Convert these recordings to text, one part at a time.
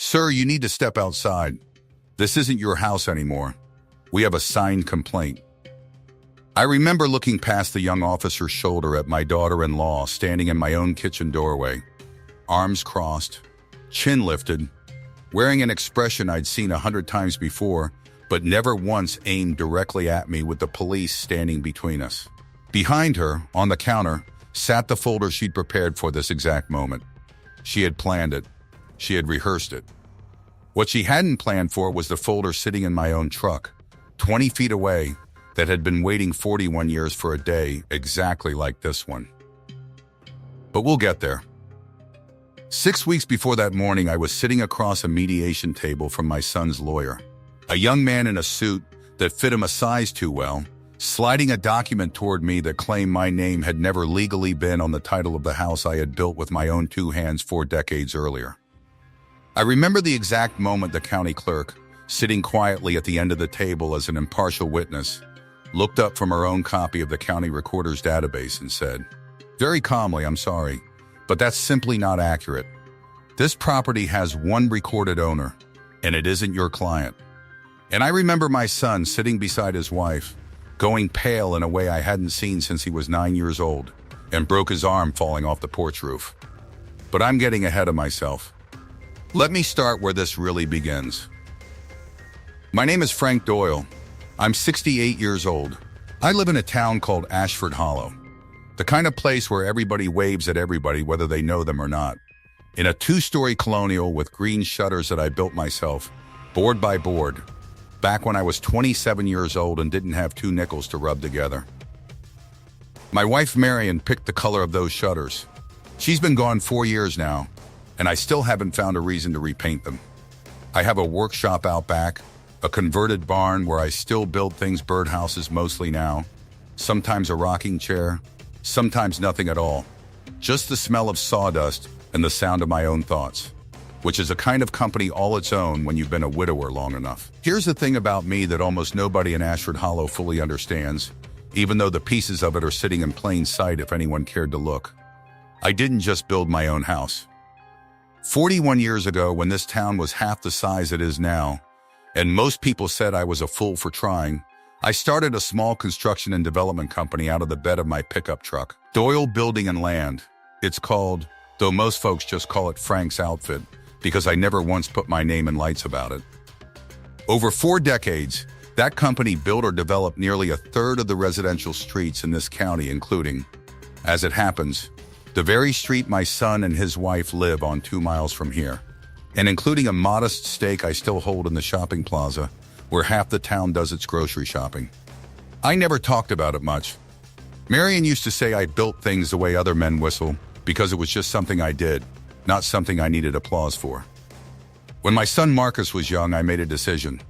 "Sir, you need to step outside. This isn't your house anymore. We have a signed complaint." I remember looking past the young officer's shoulder at my daughter-in-law standing in my own kitchen doorway, arms crossed, chin lifted, wearing an expression I'd seen 100 times before, but never once aimed directly at me, with the police standing between us. Behind her, on the counter, sat the folder she'd prepared for this exact moment. She had planned it. She had rehearsed it. What she hadn't planned for was the folder sitting in my own truck, 20 feet away, that had been waiting 41 years for a day exactly like this one. But we'll get there. 6 weeks before that morning, I was sitting across a mediation table from my son's lawyer, a young man in a suit that fit him a size too well, sliding a document toward me that claimed my name had never legally been on the title of the house I had built with my own 2 hands 4 decades earlier. I remember the exact moment the county clerk, sitting quietly at the end of the table as an impartial witness, looked up from her own copy of the county recorder's database and said, very calmly, "I'm sorry, but that's simply not accurate. This property has one recorded owner, and it isn't your client." And I remember my son sitting beside his wife, going pale in a way I hadn't seen since he was 9 years old, and broke his arm falling off the porch roof. But I'm getting ahead of myself. Let me start where this really begins. My name is Frank Doyle. I'm 68 years old. I live in a town called Ashford Hollow, the kind of place where everybody waves at everybody whether they know them or not. In a 2-story colonial with green shutters that I built myself, board by board, back when I was 27 years old and didn't have 2 nickels to rub together. My wife Marion picked the color of those shutters. She's been gone 4 years now, and I still haven't found a reason to repaint them. I have a workshop out back, a converted barn where I still build things, birdhouses mostly now, sometimes a rocking chair, sometimes nothing at all, just the smell of sawdust and the sound of my own thoughts, which is a kind of company all its own when you've been a widower long enough. Here's the thing about me that almost nobody in Ashford Hollow fully understands, even though the pieces of it are sitting in plain sight if anyone cared to look. I didn't just build my own house. 41 years ago, when this town was half the size it is now, and most people said I was a fool for trying, I started a small construction and development company out of the bed of my pickup truck, Doyle Building and Land. It's called, though most folks just call it Frank's Outfit, because I never once put my name in lights about it. Over 4 decades, that company built or developed nearly a third of the residential streets in this county, including, as it happens, the very street my son and his wife live on 2 miles from here, and including a modest stake I still hold in the shopping plaza where half the town does its grocery shopping. I never talked about it much. Marion used to say I built things the way other men whistle because it was just something I did, not something I needed applause for. When my son Marcus was young, I made a decision.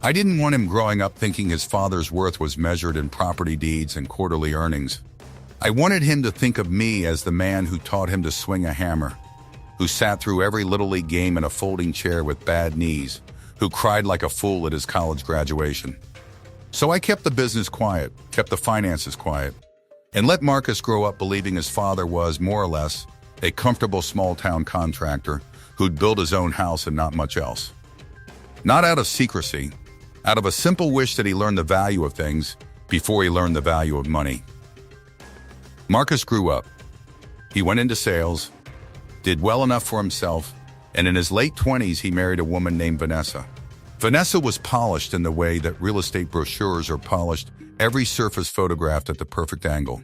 I didn't want him growing up thinking his father's worth was measured in property deeds and quarterly earnings. I wanted him to think of me as the man who taught him to swing a hammer, who sat through every Little League game in a folding chair with bad knees, who cried like a fool at his college graduation. So I kept the business quiet, kept the finances quiet, and let Marcus grow up believing his father was, more or less, a comfortable small-town contractor who'd build his own house and not much else. Not out of secrecy, out of a simple wish that he learned the value of things before he learned the value of money. Marcus grew up. He went into sales, did well enough for himself, and in his late 20s he married a woman named Vanessa. Vanessa was polished in the way that real estate brochures are polished, every surface photographed at the perfect angle,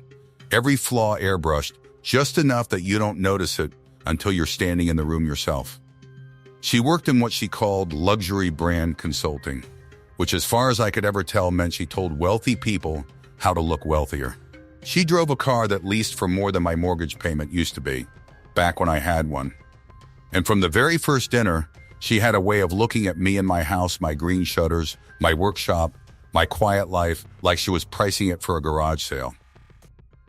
every flaw airbrushed, just enough that you don't notice it until you're standing in the room yourself. She worked in what she called luxury brand consulting, which as far as I could ever tell meant she told wealthy people how to look wealthier. She drove a car that leased for more than my mortgage payment used to be, back when I had one. And from the very first dinner, she had a way of looking at me and my house, my green shutters, my workshop, my quiet life, like she was pricing it for a garage sale.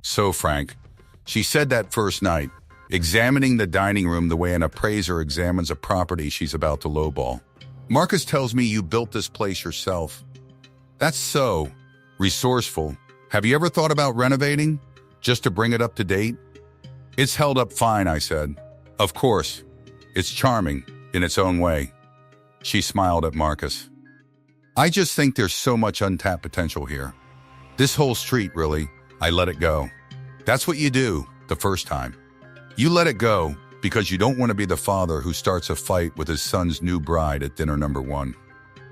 "So, Frank," she said that first night, examining the dining room the way an appraiser examines a property she's about to lowball, "Marcus tells me you built this place yourself. That's so resourceful. Have you ever thought about renovating, just to bring it up to date?" "It's held up fine," I said. "Of course. It's charming, in its own way. She smiled at Marcus. I just think there's so much untapped potential here. This whole street, really, I let it go. That's what you do the first time. You let it go because you don't want to be the father who starts a fight with his son's new bride at dinner number one.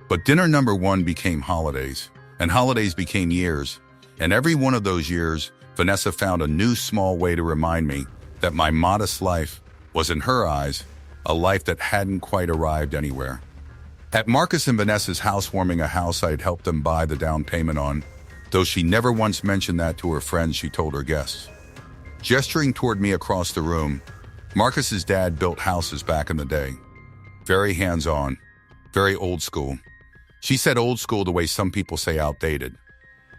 But dinner number one became holidays, and holidays became years. And every one of those years, Vanessa found a new small way to remind me that my modest life was, in her eyes, a life that hadn't quite arrived anywhere. At Marcus and Vanessa's housewarming, a house I'd helped them buy the down payment on, though she never once mentioned that to her friends, she told her guests. Gesturing toward me across the room, Marcus's dad built houses back in the day. Very hands-on, very old school. She said old school the way some people say outdated,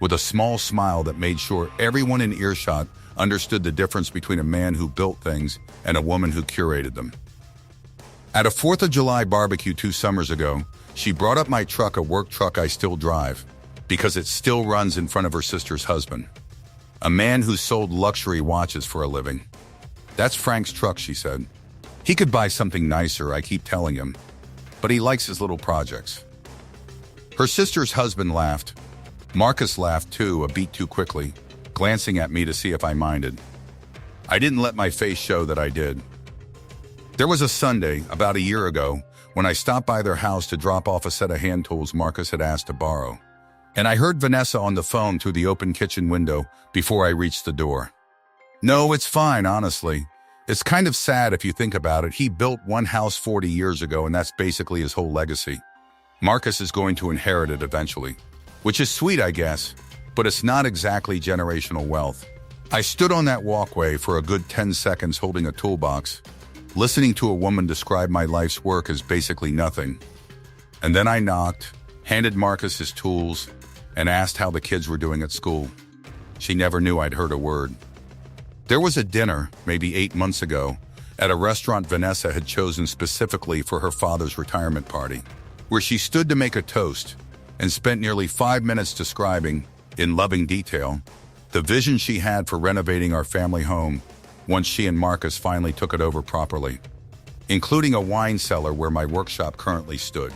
with a small smile that made sure everyone in earshot understood the difference between a man who built things and a woman who curated them. At a 4th of July barbecue 2 summers ago, she brought up my truck, a work truck I still drive, because it still runs in front of her sister's husband, a man who sold luxury watches for a living. That's Frank's truck, she said. He could buy something nicer, I keep telling him, but he likes his little projects. Her sister's husband laughed. Marcus laughed too, a beat too quickly, glancing at me to see if I minded. I didn't let my face show that I did. There was a Sunday, about a year ago, when I stopped by their house to drop off a set of hand tools Marcus had asked to borrow. And I heard Vanessa on the phone through the open kitchen window before I reached the door. No, it's fine, honestly. It's kind of sad if you think about it. He built one house 40 years ago, and that's basically his whole legacy. Marcus is going to inherit it eventually, which is sweet, I guess, but it's not exactly generational wealth. I stood on that walkway for a good 10 seconds holding a toolbox, listening to a woman describe my life's work as basically nothing. And then I knocked, handed Marcus his tools, and asked how the kids were doing at school. She never knew I'd heard a word. There was a dinner, maybe 8 months ago, at a restaurant Vanessa had chosen specifically for her father's retirement party, where she stood to make a toast and spent nearly 5 minutes describing, in loving detail, the vision she had for renovating our family home once she and Marcus finally took it over properly, including a wine cellar where my workshop currently stood,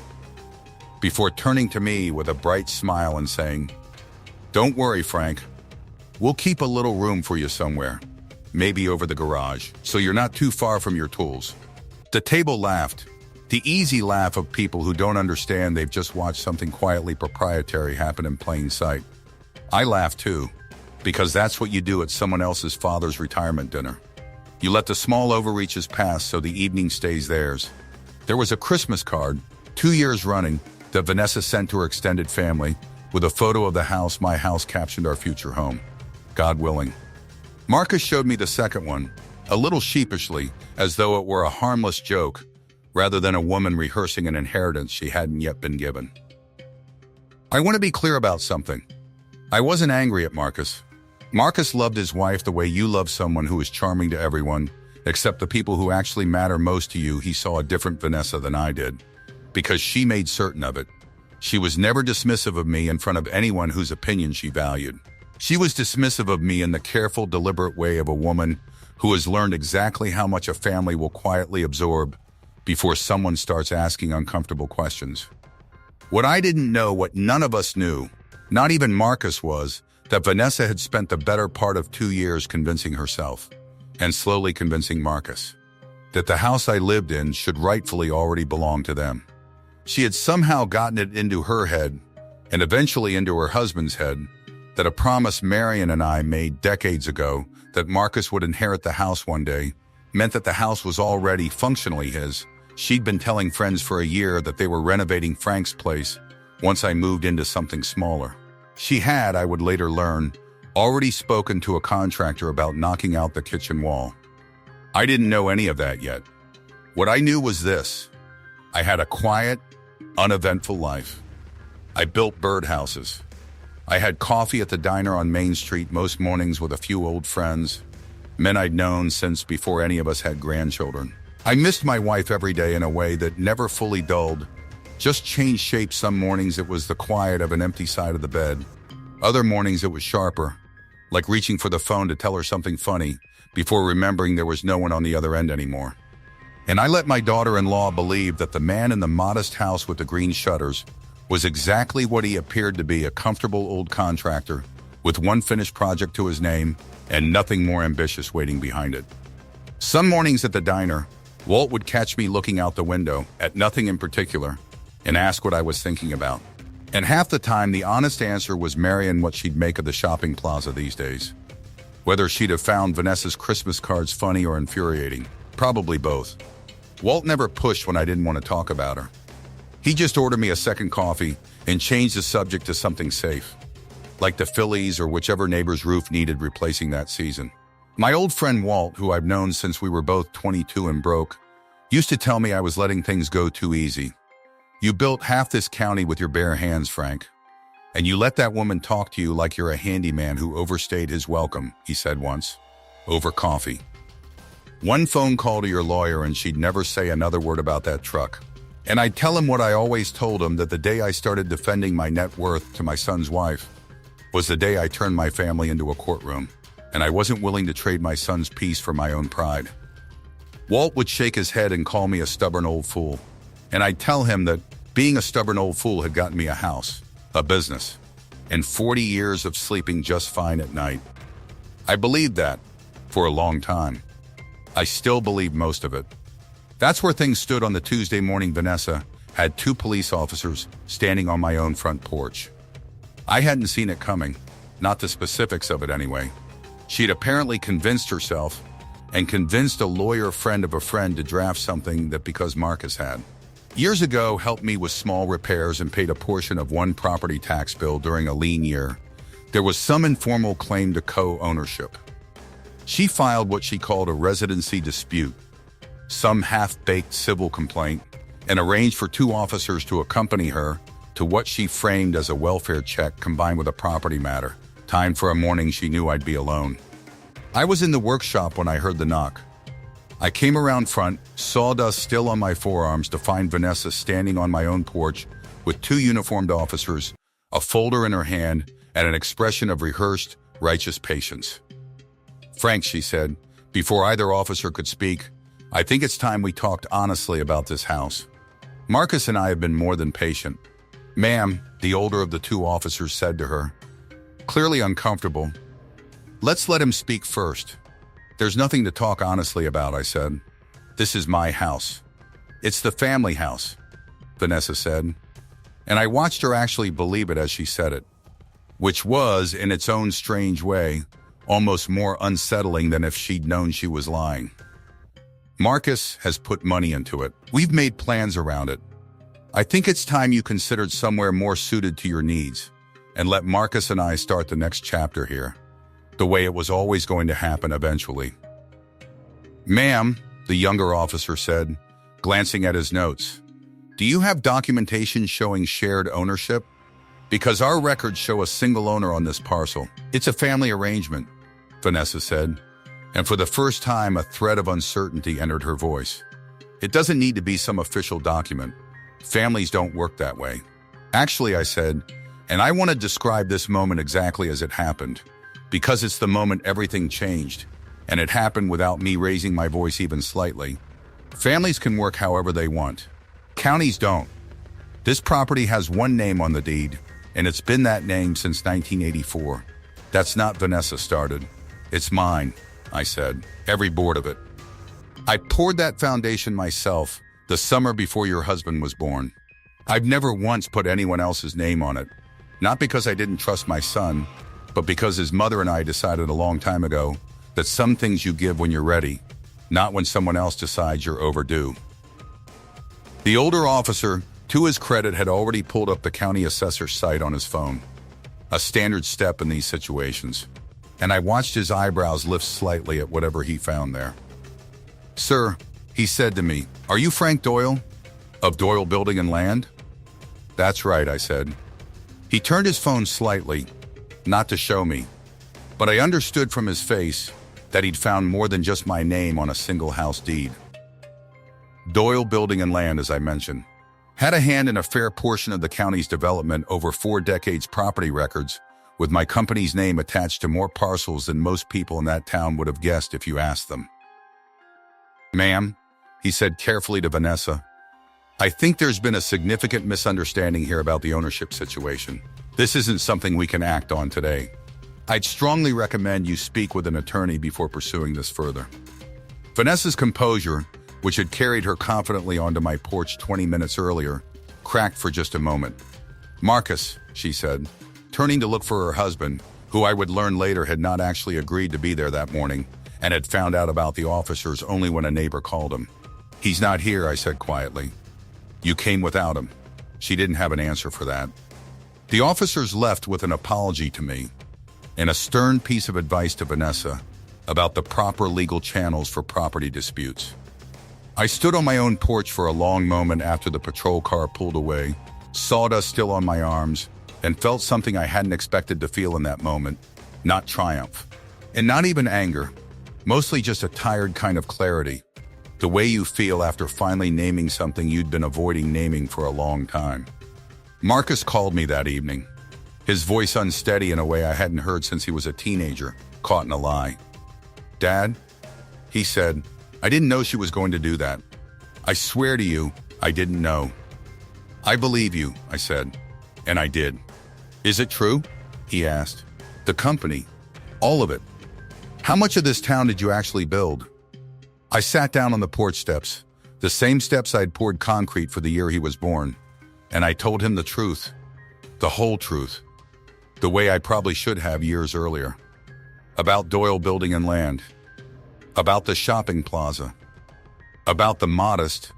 before turning to me with a bright smile and saying, "Don't worry, Frank. We'll keep a little room for you somewhere, maybe over the garage, so you're not too far from your tools." The table laughed, the easy laugh of people who don't understand they've just watched something quietly proprietary happen in plain sight. I laughed too, because that's what you do at someone else's father's retirement dinner. You let the small overreaches pass so the evening stays theirs. There was a Christmas card, 2 years running, that Vanessa sent to her extended family with a photo of the house my house captioned our future home, God willing. Marcus showed me the second one, a little sheepishly, as though it were a harmless joke, rather than a woman rehearsing an inheritance she hadn't yet been given. I want to be clear about something. I wasn't angry at Marcus. Marcus loved his wife the way you love someone who is charming to everyone, except the people who actually matter most to you. He saw a different Vanessa than I did, because she made certain of it. She was never dismissive of me in front of anyone whose opinion she valued. She was dismissive of me in the careful, deliberate way of a woman who has learned exactly how much a family will quietly absorb before someone starts asking uncomfortable questions. What I didn't know, what none of us knew, not even Marcus, was that Vanessa had spent the better part of 2 years convincing herself, and slowly convincing Marcus, that the house I lived in should rightfully already belong to them. She had somehow gotten it into her head, and eventually into her husband's head, that a promise Marion and I made decades ago that Marcus would inherit the house one day meant that the house was already functionally his. She'd been telling friends for a year that they were renovating Frank's place once I moved into something smaller. She had, I would later learn, already spoken to a contractor about knocking out the kitchen wall. I didn't know any of that yet. What I knew was this: I had a quiet, uneventful life. I built birdhouses. I had coffee at the diner on Main Street most mornings with a few old friends, men I'd known since before any of us had grandchildren. I missed my wife every day in a way that never fully dulled, just changed shape. Some mornings it was the quiet of an empty side of the bed. Other mornings it was sharper, like reaching for the phone to tell her something funny before remembering there was no one on the other end anymore. And I let my daughter-in-law believe that the man in the modest house with the green shutters was exactly what he appeared to be, a comfortable old contractor with one finished project to his name and nothing more ambitious waiting behind it. Some mornings at the diner, Walt would catch me looking out the window at nothing in particular and ask what I was thinking about. And half the time, the honest answer was Marion what she'd make of the shopping plaza these days. Whether she'd have found Vanessa's Christmas cards funny or infuriating, probably both. Walt never pushed when I didn't want to talk about her. He just ordered me a second coffee and changed the subject to something safe, like the Phillies or whichever neighbor's roof needed replacing that season. My old friend Walt, who I've known since we were both 22 and broke, used to tell me I was letting things go too easy. "You built half this county with your bare hands, Frank. And you let that woman talk to you like you're a handyman who overstayed his welcome," he said once, over coffee. One phone call to your lawyer and she'd never say another word about that truck. And I'd tell him what I always told him, that the day I started defending my net worth to my son's wife was the day I turned my family into a courtroom, and I wasn't willing to trade my son's peace for my own pride. Walt would shake his head and call me a stubborn old fool, and I'd tell him that being a stubborn old fool had gotten me a house, a business, and 40 years of sleeping just fine at night. I believed that for a long time. I still believe most of it. That's where things stood on the Tuesday morning Vanessa had two police officers standing on my own front porch. I hadn't seen it coming, not the specifics of it anyway. She'd apparently convinced herself and convinced a lawyer friend of a friend to draft something that, because Marcus had years ago helped me with small repairs and paid a portion of one property tax bill during a lean year, there was some informal claim to co-ownership. She filed what she called a residency dispute, some half-baked civil complaint, and arranged for two officers to accompany her to what she framed as a welfare check combined with a property matter, timed for a morning she knew I'd be alone. I was in the workshop when I heard the knock. I came around front, sawdust still on my forearms, to find Vanessa standing on my own porch with two uniformed officers, a folder in her hand, and an expression of rehearsed, righteous patience. "Frank," she said, before either officer could speak, "I think it's time we talked honestly about this house. Marcus and I have been more than patient." "Ma'am," the older of the two officers said to her, clearly uncomfortable, "let's let him speak first." "There's nothing to talk honestly about," I said. "This is my house. It's the family house," Vanessa said. And I watched her actually believe it as she said it, which was, in its own strange way, almost more unsettling than if she'd known she was lying. "Marcus has put money into it. We've made plans around it. I think it's time you considered somewhere more suited to your needs and let Marcus and I start the next chapter here, the way it was always going to happen eventually." "Ma'am," the younger officer said, glancing at his notes, "do you have documentation showing shared ownership? Because our records show a single owner on this parcel." "It's a family arrangement," Vanessa said, and for the first time a thread of uncertainty entered her voice. "It doesn't need to be some official document. Families don't work that way." "Actually," I said, and I want to describe this moment exactly as it happened, because it's the moment everything changed, and it happened without me raising my voice even slightly. "Families can work however they want. Counties don't. This property has one name on the deed, and it's been that name since 1984. That's not Vanessa started. It's mine," I said, "every board of it. I poured that foundation myself the summer before your husband was born. I've never once put anyone else's name on it, not because I didn't trust my son, but because his mother and I decided a long time ago that some things you give when you're ready, not when someone else decides you're overdue." The older officer, to his credit, had already pulled up the county assessor's site on his phone, a standard step in these situations, and I watched his eyebrows lift slightly at whatever he found there. "Sir," he said to me, "are you Frank Doyle, of Doyle Building and Land?" "That's right," I said. He turned his phone slightly, not to show me, but I understood from his face that he'd found more than just my name on a single house deed. Doyle Building and Land, as I mentioned, had a hand in a fair portion of the county's development over 4 decades property records, with my company's name attached to more parcels than most people in that town would have guessed if you asked them. "Ma'am," he said carefully to Vanessa. I think there's been a significant misunderstanding here about the ownership situation. This isn't something we can act on today. I'd strongly recommend you speak with an attorney before pursuing this further. Vanessa's composure, which had carried her confidently onto my porch 20 minutes earlier, cracked for just a moment. Marcus, she said, turning to look for her husband, who I would learn later had not actually agreed to be there that morning and had found out about the officers only when a neighbor called him. He's not here, I said quietly. You came without him. She didn't have an answer for that. The officers left with an apology to me and a stern piece of advice to Vanessa about the proper legal channels for property disputes. I stood on my own porch for a long moment after the patrol car pulled away, sawdust still on my arms, and felt something I hadn't expected to feel in that moment, not triumph, and not even anger, mostly just a tired kind of clarity, the way you feel after finally naming something you'd been avoiding naming for a long time. Marcus called me that evening, his voice unsteady in a way I hadn't heard since he was a teenager, caught in a lie. Dad, he said, I didn't know she was going to do that. I swear to you, I didn't know. I believe you, I said, and I did. Is it true? He asked. The company, all of it. How much of this town did you actually build? I sat down on the porch steps, the same steps I'd poured concrete for the year he was born, and I told him the truth, the whole truth, the way I probably should have years earlier. About Doyle Building and Land, about the shopping plaza, about the modest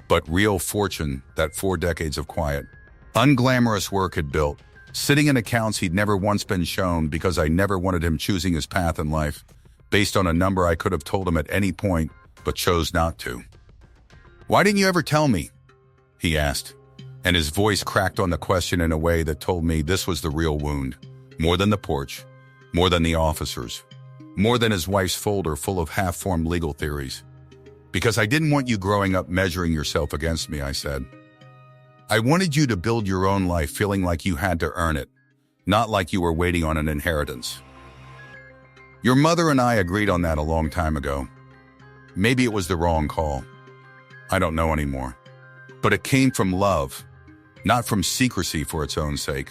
but real fortune that 4 decades of quiet, unglamorous work had built, sitting in accounts he'd never once been shown because I never wanted him choosing his path in life, based on a number I could have told him at any point, but chose not to. Why didn't you ever tell me? He asked, and his voice cracked on the question in a way that told me this was the real wound, more than the porch, more than the officers, more than his wife's folder full of half-formed legal theories. Because I didn't want you growing up measuring yourself against me, I said. I wanted you to build your own life feeling like you had to earn it, not like you were waiting on an inheritance. Your mother and I agreed on that a long time ago. Maybe it was the wrong call. I don't know anymore. But it came from love, not from secrecy for its own sake.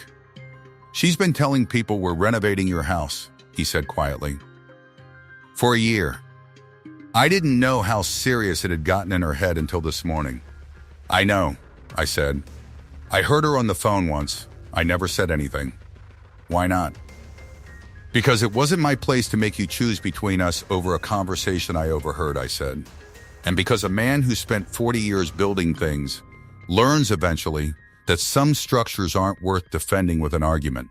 She's been telling people we're renovating your house, he said quietly. For a year. I didn't know how serious it had gotten in her head until this morning. I know, I said. I heard her on the phone once. I never said anything. Why not? Because it wasn't my place to make you choose between us over a conversation I overheard, I said. And because a man who spent 40 years building things learns eventually that some structures aren't worth defending with an argument.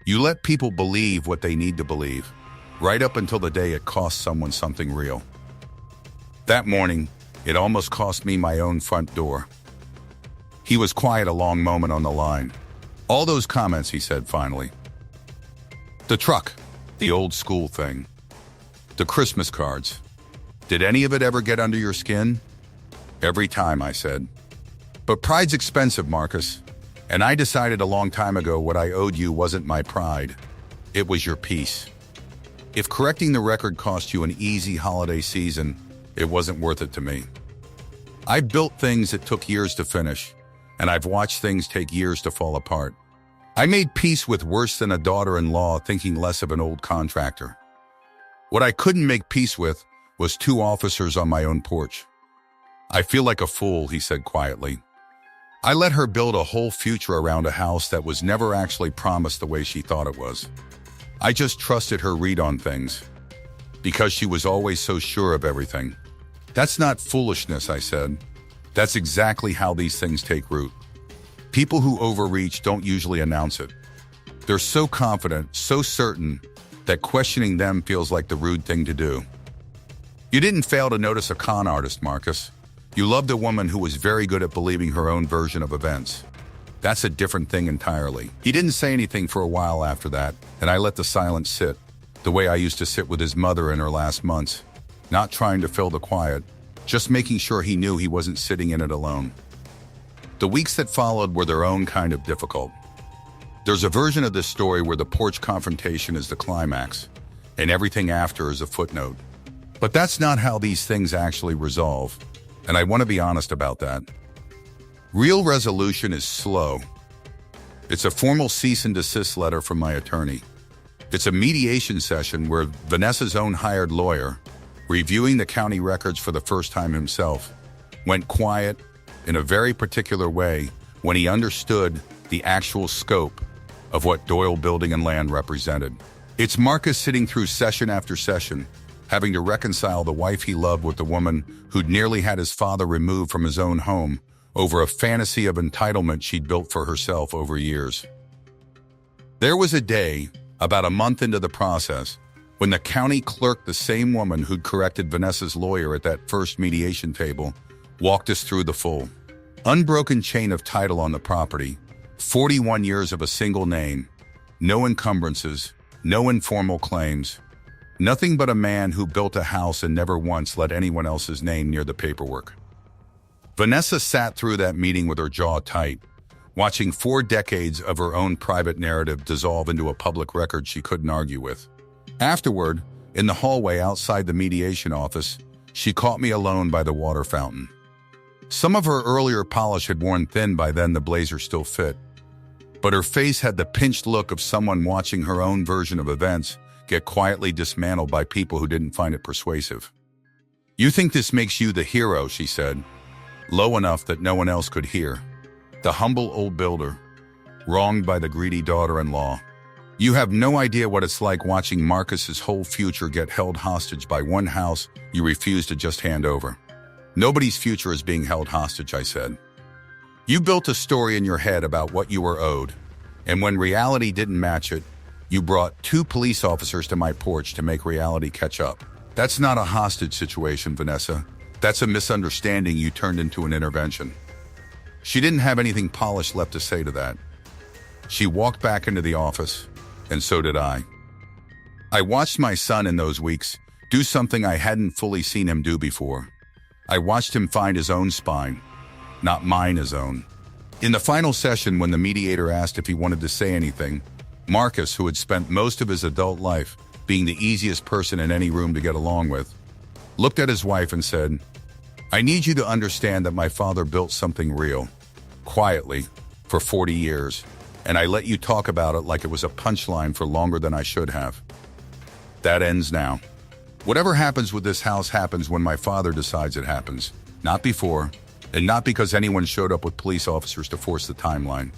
You let people believe what they need to believe, right up until the day it costs someone something real. That morning, it almost cost me my own front door. He was quiet a long moment on the line. All those comments, he said finally. The truck, the old school thing, the Christmas cards. Did any of it ever get under your skin? Every time, I said. But pride's expensive, Marcus. And I decided a long time ago what I owed you wasn't my pride. It was your peace. If correcting the record cost you an easy holiday season, it wasn't worth it to me. I've built things that took years to finish, and I've watched things take years to fall apart. I made peace with worse than a daughter-in-law thinking less of an old contractor. What I couldn't make peace with was 2 officers on my own porch. I feel like a fool, he said quietly. I let her build a whole future around a house that was never actually promised the way she thought it was. I just trusted her read on things, because she was always so sure of everything. That's not foolishness, I said. That's exactly how these things take root. People who overreach don't usually announce it. They're so confident, so certain, that questioning them feels like the rude thing to do. You didn't fail to notice a con artist, Marcus. You loved a woman who was very good at believing her own version of events. That's a different thing entirely. He didn't say anything for a while after that, and I let the silence sit, the way I used to sit with his mother in her last months, not trying to fill the quiet, just making sure he knew he wasn't sitting in it alone. The weeks that followed were their own kind of difficult. There's a version of this story where the porch confrontation is the climax, and everything after is a footnote. But that's not how these things actually resolve. and I want to be honest about that. Real resolution is slow. It's a formal cease and desist letter from my attorney. It's a mediation session where Vanessa's own hired lawyer, reviewing the county records for the first time himself, went quiet in a very particular way when he understood the actual scope of what Doyle Building and Land represented. It's Marcus sitting through session after session, having to reconcile the wife he loved with the woman who'd nearly had his father removed from his own home over a fantasy of entitlement she'd built for herself over years. There was a day, about a month into the process, when the county clerk, the same woman who'd corrected Vanessa's lawyer at that first mediation table, walked us through the full, unbroken chain of title on the property, 41 years of a single name, no encumbrances, no informal claims, nothing but a man who built a house and never once let anyone else's name near the paperwork. Vanessa sat through that meeting with her jaw tight, watching 4 decades of her own private narrative dissolve into a public record she couldn't argue with. Afterward, in the hallway outside the mediation office, she caught me alone by the water fountain. Some of her earlier polish had worn thin by then, the blazer still fit, but her face had the pinched look of someone watching her own version of events get quietly dismantled by people who didn't find it persuasive. "You think this makes you the hero," she said, low enough that no one else could hear. "The humble old builder, wronged by the greedy daughter-in-law. You have no idea what it's like watching Marcus's whole future get held hostage by one house you refuse to just hand over." "Nobody's future is being held hostage," I said. "You built a story in your head about what you were owed, and when reality didn't match it, you brought 2 police officers to my porch to make reality catch up. That's not a hostage situation, Vanessa. That's a misunderstanding you turned into an intervention." She didn't have anything polished left to say to that. She walked back into the office, and so did I. I watched my son in those weeks do something I hadn't fully seen him do before. I watched him find his own spine, not mine his own. In the final session, when the mediator asked if he wanted to say anything, Marcus, who had spent most of his adult life being the easiest person in any room to get along with, looked at his wife and said, "I need you to understand that my father built something real, quietly, for 40 years, and I let you talk about it like it was a punchline for longer than I should have. That ends now. Whatever happens with this house happens when my father decides it happens, not before, and not because anyone showed up with police officers to force the timeline."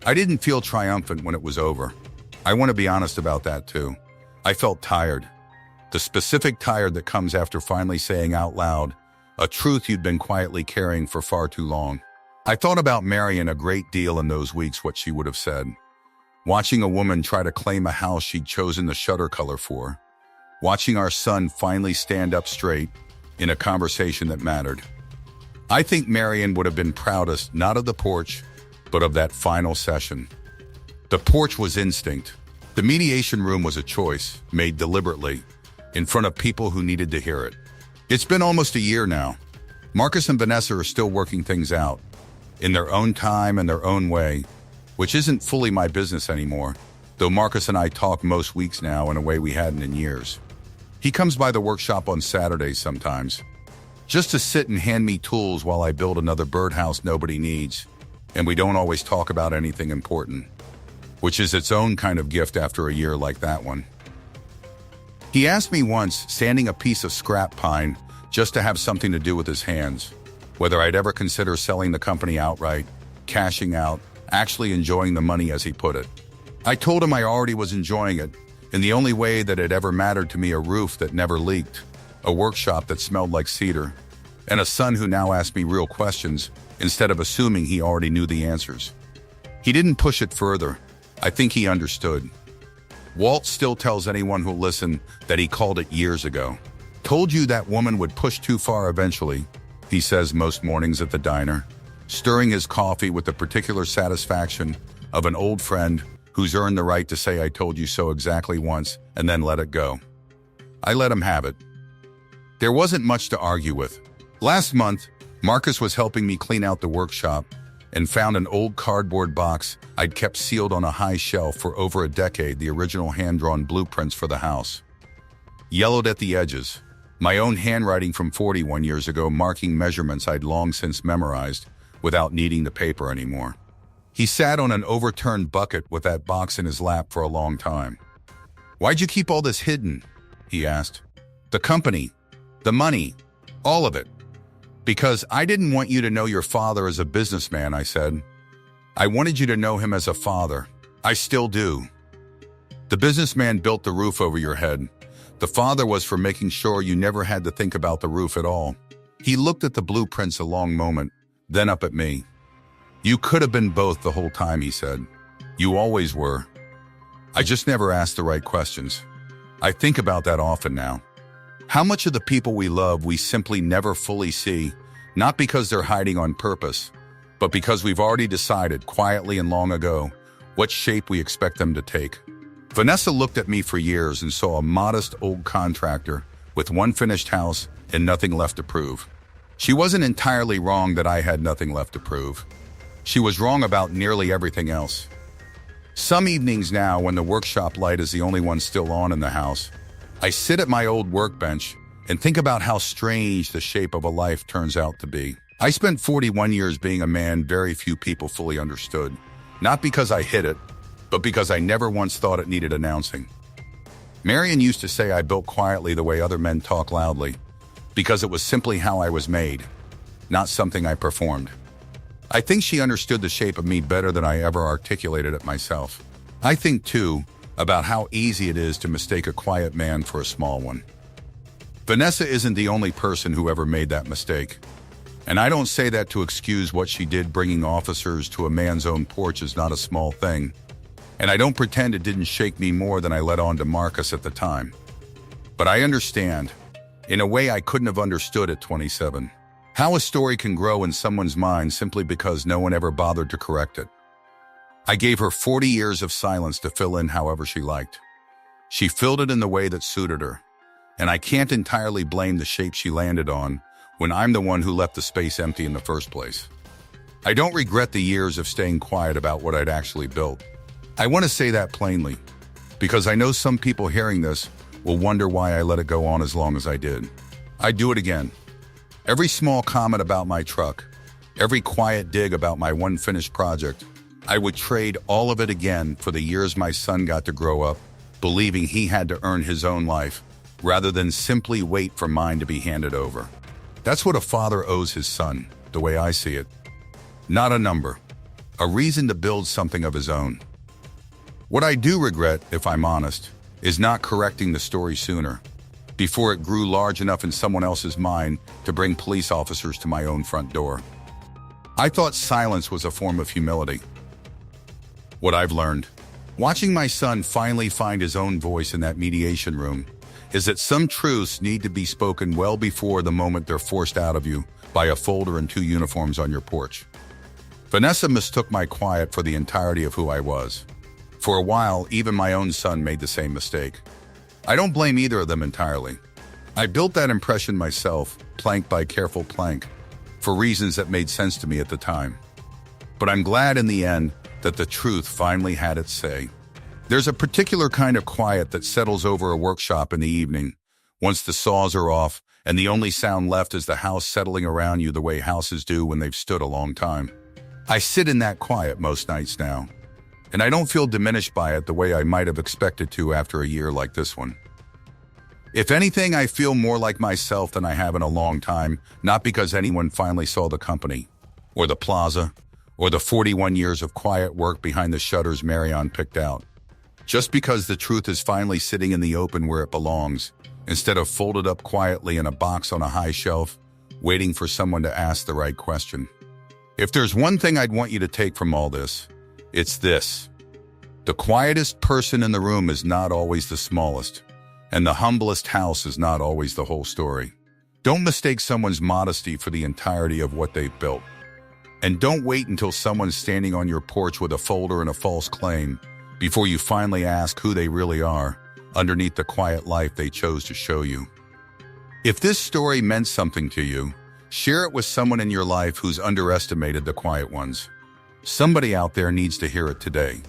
I didn't feel triumphant when it was over. I want to be honest about that too. I felt tired. The specific tired that comes after finally saying out loud a truth you'd been quietly carrying for far too long. I thought about Marion a great deal in those weeks, what she would have said. Watching a woman try to claim a house she'd chosen the shutter color for. Watching our son finally stand up straight in a conversation that mattered. I think Marion would have been proudest not of the porch, but of that final session. The porch was instinct. The mediation room was a choice, made deliberately, in front of people who needed to hear it. It's been almost a year now. Marcus and Vanessa are still working things out, in their own time and their own way, which isn't fully my business anymore, though Marcus and I talk most weeks now in a way we hadn't in years. He comes by the workshop on Saturdays sometimes, just to sit and hand me tools while I build another birdhouse nobody needs, and we don't always talk about anything important, which is its own kind of gift after a year like that one. He asked me once, sanding a piece of scrap pine just to have something to do with his hands, whether I'd ever consider selling the company outright, cashing out, actually enjoying the money, as he put it. I told him I already was enjoying it, in the only way that it ever mattered to me: a roof that never leaked, a workshop that smelled like cedar, and a son who now asked me real questions instead of assuming he already knew the answers. He didn't push it further. I think he understood. Walt still tells anyone who'll listen that he called it years ago. "Told you that woman would push too far eventually," he says most mornings at the diner, stirring his coffee with the particular satisfaction of an old friend who's earned the right to say "I told you so" exactly once and then let it go. I let him have it. There wasn't much to argue with. Last month, Marcus was helping me clean out the workshop and found an old cardboard box I'd kept sealed on a high shelf for over a decade, the original hand-drawn blueprints for the house. Yellowed at the edges, My own handwriting from 41 years ago marking measurements I'd long since memorized without needing the paper anymore. He sat on an overturned bucket with that box in his lap for a long time. "Why'd you keep all this hidden?" he asked. "The company, the money, all of it." "Because I didn't want you to know your father as a businessman," I said. "I wanted you to know him as a father. I still do. The businessman built the roof over your head. The father was for making sure you never had to think about the roof at all." He looked at the blueprints a long moment, then up at me. "You could have been both the whole time," he said. "You always were. I just never asked the right questions." I think about that often now. How much of the people we love we simply never fully see, not because they're hiding on purpose, but because we've already decided quietly and long ago what shape we expect them to take. Vanessa looked at me for years and saw a modest old contractor with one finished house and nothing left to prove. She wasn't entirely wrong that I had nothing left to prove. She was wrong about nearly everything else. Some evenings now, when the workshop light is the only one still on in the house, I sit at my old workbench and think about how strange the shape of a life turns out to be. I spent 41 years being a man very few people fully understood, not because I hid it, but because I never once thought it needed announcing. Marion used to say I built quietly the way other men talk loudly, because it was simply how I was made, not something I performed. I think she understood the shape of me better than I ever articulated it myself. I think, too, about how easy it is to mistake a quiet man for a small one. Vanessa isn't the only person who ever made that mistake. And I don't say that to excuse what she did. Bringing officers to a man's own porch is not a small thing. And I don't pretend it didn't shake me more than I let on to Marcus at the time. But I understand, in a way I couldn't have understood at 27. How a story can grow in someone's mind simply because no one ever bothered to correct it. I gave her 40 years of silence to fill in however she liked. She filled it in the way that suited her, and I can't entirely blame the shape she landed on when I'm the one who left the space empty in the first place. I don't regret the years of staying quiet about what I'd actually built. I want to say that plainly, because I know some people hearing this will wonder why I let it go on as long as I did. I'd do it again. Every small comment about my truck, every quiet dig about my one finished project, I would trade all of it again for the years my son got to grow up, believing he had to earn his own life, rather than simply wait for mine to be handed over. That's what a father owes his son, the way I see it. Not a number, a reason to build something of his own. What I do regret, if I'm honest, is not correcting the story sooner, before it grew large enough in someone else's mind to bring police officers to my own front door. I thought silence was a form of humility. What I've learned, watching my son finally find his own voice in that mediation room, is that some truths need to be spoken well before the moment they're forced out of you by a folder and 2 uniforms on your porch. Vanessa mistook my quiet for the entirety of who I was. For a while, even my own son made the same mistake. I don't blame either of them entirely. I built that impression myself, plank by careful plank, for reasons that made sense to me at the time. But I'm glad in the end that the truth finally had its say. There's a particular kind of quiet that settles over a workshop in the evening, once the saws are off and the only sound left is the house settling around you the way houses do when they've stood a long time. I sit in that quiet most nights now, and I don't feel diminished by it the way I might have expected to after a year like this one. If anything, I feel more like myself than I have in a long time, not because anyone finally saw the company, or the plaza, or the 41 years of quiet work behind the shutters Marion picked out. Just because the truth is finally sitting in the open where it belongs, instead of folded up quietly in a box on a high shelf, waiting for someone to ask the right question. If there's one thing I'd want you to take from all this, it's this. The quietest person in the room is not always the smallest, and the humblest house is not always the whole story. Don't mistake someone's modesty for the entirety of what they've built. And don't wait until someone's standing on your porch with a folder and a false claim before you finally ask who they really are underneath the quiet life they chose to show you. If this story meant something to you, share it with someone in your life who's underestimated the quiet ones. Somebody out there needs to hear it today.